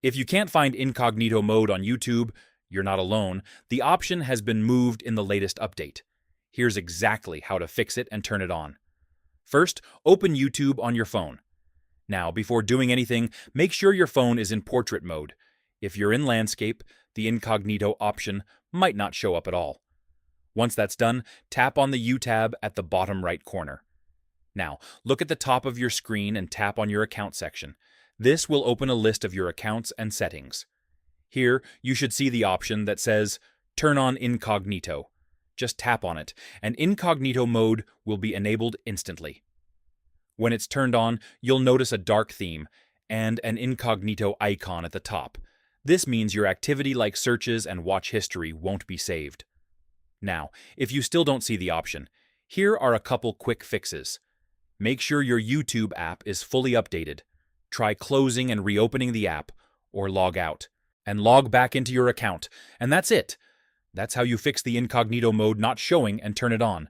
If you can't find Incognito Mode on YouTube, you're not alone. The option has been moved in the latest update. Here's exactly how to fix it and turn it on. First, open YouTube on your phone. Now, before doing anything, make sure your phone is in portrait mode. If you're in landscape, the incognito option might not show up at all. Once that's done, tap on the U tab at the bottom right corner. Now, look at the top of your screen and tap on your account section. This will open a list of your accounts and settings. Here, you should see the option that says, Turn on Incognito. Just tap on it, and Incognito Mode will be enabled instantly. When it's turned on, you'll notice a dark theme and an incognito icon at the top. This means your activity like searches and watch history won't be saved. Now, if you still don't see the option, here are a couple quick fixes. Make sure your YouTube app is fully updated. Try closing and reopening the app, or log out, and log back into your account, and that's it. That's how you fix the incognito mode not showing and turn it on.